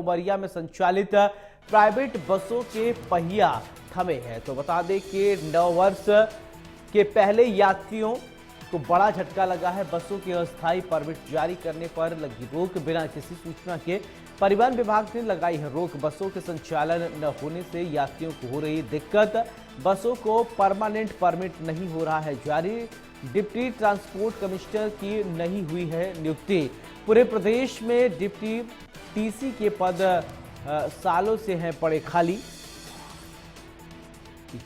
उमरिया में संचालित प्राइवेट बसों के पहिया थमे हैं। तो बता दें कि नववर्ष के पहले यात्रियों को बड़ा झटका लगा है। बसों के अस्थायी परमिट जारी करने पर लगी रोक। बिना किसी सूचना के परिवहन विभाग ने लगाई है रोक। बसों के संचालन न होने से यात्रियों को हो रही दिक्कत। बसों को परमानेंट परमिट नहीं हो रहा है जारी। डिप्टी ट्रांसपोर्ट कमिश्नर की नहीं हुई है नियुक्ति। पूरे प्रदेश में डिप्टी टीसी के पद सालों से हैं पड़े खाली।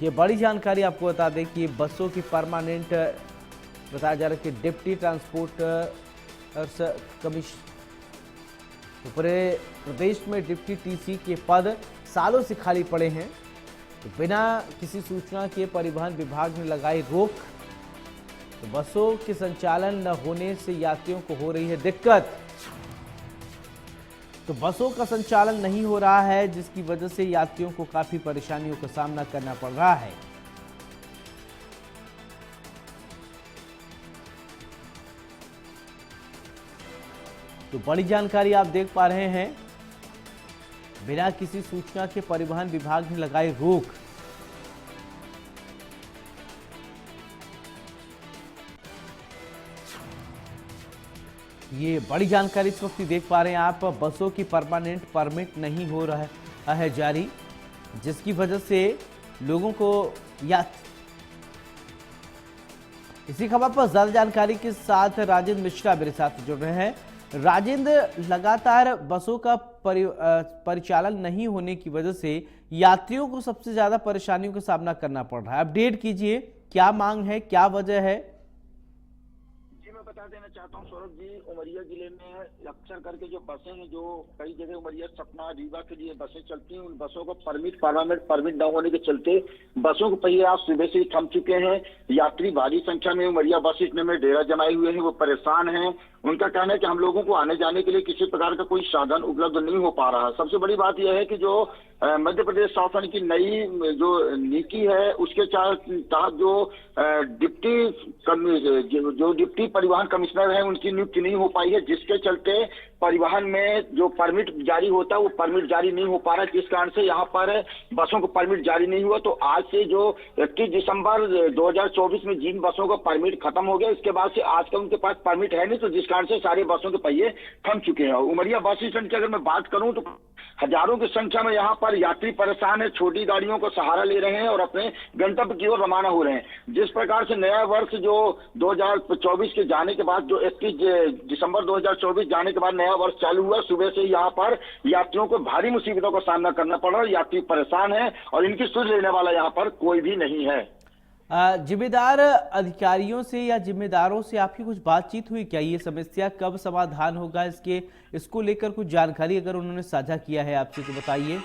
ये बड़ी जानकारी आपको बता दें कि बसों की परमानेंट बताया जा रहा है कि डिप्टी ट्रांसपोर्ट कमिश्नर पूरे प्रदेश में डिप्टी टीसी के पद सालों से खाली पड़े हैं। तो बिना किसी सूचना के परिवहन विभाग ने लगाई रोक। तो बसों के संचालन न होने से यात्रियों को हो रही है दिक्कत। तो बसों का संचालन नहीं हो रहा है जिसकी वजह से यात्रियों को काफी परेशानियों का सामना करना पड़ रहा है। तो बड़ी जानकारी आप देख पा रहे हैं। बिना किसी सूचना के परिवहन विभाग ने लगाई रोक। ये बड़ी जानकारी इस वक्त देख पा रहे हैं आप। बसों की परमानेंट परमिट नहीं हो रहा है जारी जिसकी वजह से लोगों को इसी खबर पर ज्यादा जानकारी के साथ राजेंद्र मिश्रा मेरे साथ जुड़ रहे हैं। राजेंद्र, लगातार बसों का परिचालन नहीं होने की वजह से यात्रियों को सबसे ज्यादा परेशानियों का सामना करना पड़ रहा है। अपडेट कीजिए, क्या मांग है, क्या वजह है? जी मैं बता देना चाहता हूँ सौरभ जी, उमरिया जिले में अक्सर करके जो बसें हैं, जो कई जगह उमरिया सपना रीवा के लिए बसें चलती हैं, उन बसों को परमिट न होने के चलते बसों के पहिए आज सुबह से ही थम चुके हैं। यात्री भारी संख्या में उमरिया बस स्टैंड में डेरा जमाए हुए हैं, वो परेशान हैं। उनका कहना है कि हम लोगों को आने जाने के लिए किसी प्रकार का कोई साधन उपलब्ध नहीं हो पा रहा। सबसे बड़ी बात यह है कि जो मध्य प्रदेश शासन की नई जो नीति है उसके तहत जो डिप्टी परिवहन कमिश्नर है उनकी नियुक्ति नहीं हो पाई है, जिसके चलते परिवहन में जो परमिट जारी होता है वो परमिट जारी नहीं हो पा रहा है, जिस कारण से यहाँ पर बसों को परमिट जारी नहीं हुआ। तो आज से जो 21 दिसंबर 2024 में जिन बसों का परमिट खत्म हो गया, इसके बाद से आज का उनके पास परमिट है नहीं, तो जिस कारण से सारे बसों के पहिए थम चुके हैं। उमरिया बस स्टैंड की अगर मैं बात करूं तो हजारों की संख्या में यहाँ पर यात्री परेशान है, छोटी गाड़ियों को सहारा ले रहे हैं और अपने गंतव्य की ओर रवाना हो रहे हैं। जिस प्रकार से नया वर्ष जो 2024 के जाने के बाद, जो 21 दिसंबर 2024 जाने के बाद नया वर्ष चालू हुआ, सुबह से यहाँ पर यात्रियों को भारी मुसीबतों का सामना करना पड़ रहा है। यात्री परेशान है और इनकी सुध लेने वाला यहाँ पर कोई भी नहीं है। जिम्मेदार अधिकारियों से या जिम्मेदारों से आपकी कुछ बातचीत हुई क्या? ये समस्या कब समाधान होगा, इसको लेकर कुछ जानकारी अगर उन्होंने साझा किया है आपसे तो बताइए।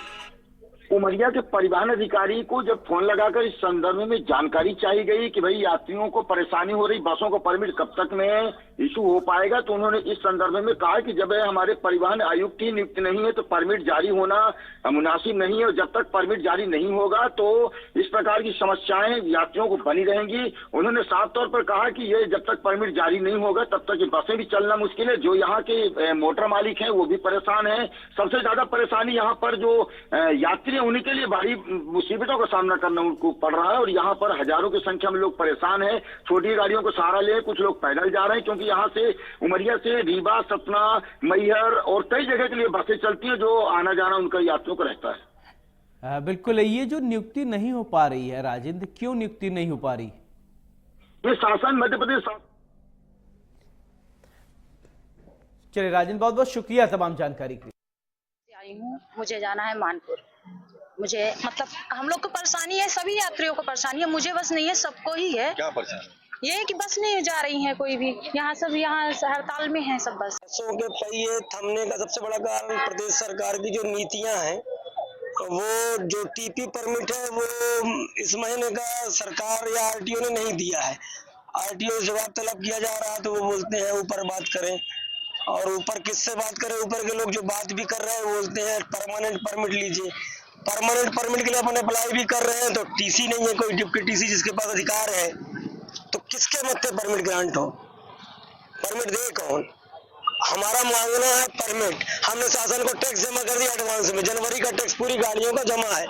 उमरिया के परिवहन अधिकारी को जब फोन लगाकर इस संदर्भ में जानकारी चाहिए गई कि भाई यात्रियों को परेशानी हो रही, बसों को परमिट कब तक में इशू हो पाएगा, तो उन्होंने इस संदर्भ में कहा कि जब हमारे परिवहन आयुक्त की नियुक्ति नहीं है तो परमिट जारी होना मुनासिब नहीं है, और जब तक परमिट जारी नहीं होगा तो इस प्रकार की समस्याएं यात्रियों को बनी रहेंगी। उन्होंने साफ तौर पर कहा कि ये जब तक परमिट जारी नहीं होगा तब तक ये बसें भी चलना मुश्किल है। जो यहाँ के मोटर मालिक हैं वो भी परेशान है। सबसे ज्यादा परेशानी यहाँ पर जो यात्री उन्हीं के लिए भारी मुसीबतों का सामना करना उनको पड़ रहा है, और यहाँ पर हजारों की संख्या में लोग परेशान हैं। छोटी गाड़ियों को सहारा ले कुछ लोग पैदल जा रहे हैं, क्योंकि यहाँ से उमरिया से रीवा, सतना, मैहर और कई जगह के लिए बसें चलती है, जो आना जाना उनका यात्रियों का रहता है। बिल्कुल। ये जो नियुक्ति नहीं हो पा रही है राजेंद्र, क्यों नियुक्ति नहीं हो पा रही? ये शासन मध्य प्रदेश। चलिए राजेंद्र, बहुत बहुत शुक्रिया तमाम जानकारी के लिए। आई हूँ, मुझे जाना है मानपुर। मुझे मतलब हम लोग को परेशानी है, सभी यात्रियों को परेशानी है, मुझे बस नहीं है, सबको ही है। क्या परेशानी? ये है कि बस नहीं जा रही है कोई भी, यहाँ सब यहाँ हड़ताल में है सब। बसों के पहिए थमने का सबसे बड़ा कारण प्रदेश सरकार की जो नीतियां हैं, वो जो टीपी परमिट है वो इस महीने का सरकार या आरटीओ ने नहीं दिया है। आरटीओ से जवाब तलब किया जा रहा है तो वो बोलते हैं ऊपर बात करें, और ऊपर किससे बात करें? ऊपर के लोग जो बात भी कर रहे हैं बोलते हैं परमानेंट परमिट लीजिए। परमानेंट परमिट के लिए अपन अप्लाई भी कर रहे हैं तो टीसी नहीं है, कोई डिप्टी टीसी जिसके पास अधिकार है, तो किसके मत पे परमिट ग्रांट हो? परमिट दे कौन? हमारा मांगना है परमिट। हमने शासन को टैक्स जमा कर दिया एडवांस में, जनवरी का टैक्स पूरी गाड़ियों का जमा है,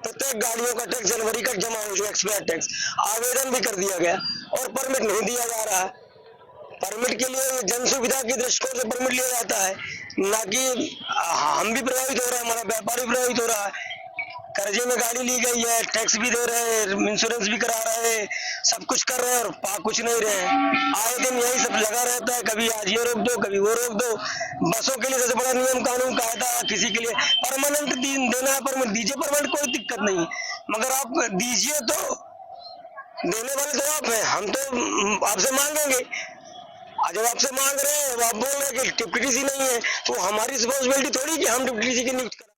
प्रत्येक गाड़ियों का टैक्स जनवरी का जमा हो, जो एक्सपायर टैक्स आवेदन भी कर दिया गया और परमिट नहीं दिया जा रहा है। परमिट के लिए जन सुविधा की दृष्टिकोण से परमिट लिया जाता है, ना कि हम भी प्रभावित हो रहे हैं, हमारा व्यापार भी प्रभावित हो रहा है। कर्जे में गाड़ी ली गई है, टैक्स भी दे रहे हैं, इंश्योरेंस भी करा रहे हैं, सब कुछ कर रहे हैं और पा कुछ नहीं रहे हैं। आए दिन यही सब लगा रहता है, कभी आज ये रोक दो, कभी वो रोक दो। बसों के लिए सबसे बड़ा नियम कानून कायदा, किसी के लिए परमानेंट देना है, परमिट दीजिए, परमानेंट कोई दिक्कत नहीं, मगर आप दीजिए तो, देने वाले तो आप हैं, हम तो आपसे मांगेंगे। जब आपसे मांग रहे हैं, आप बोल रहे हैं कि डिप्टी सी नहीं है, तो हमारी रिस्पॉन्सिबिलिटी थोड़ी कि हम डिप्टी सी की नियुक्ति करें।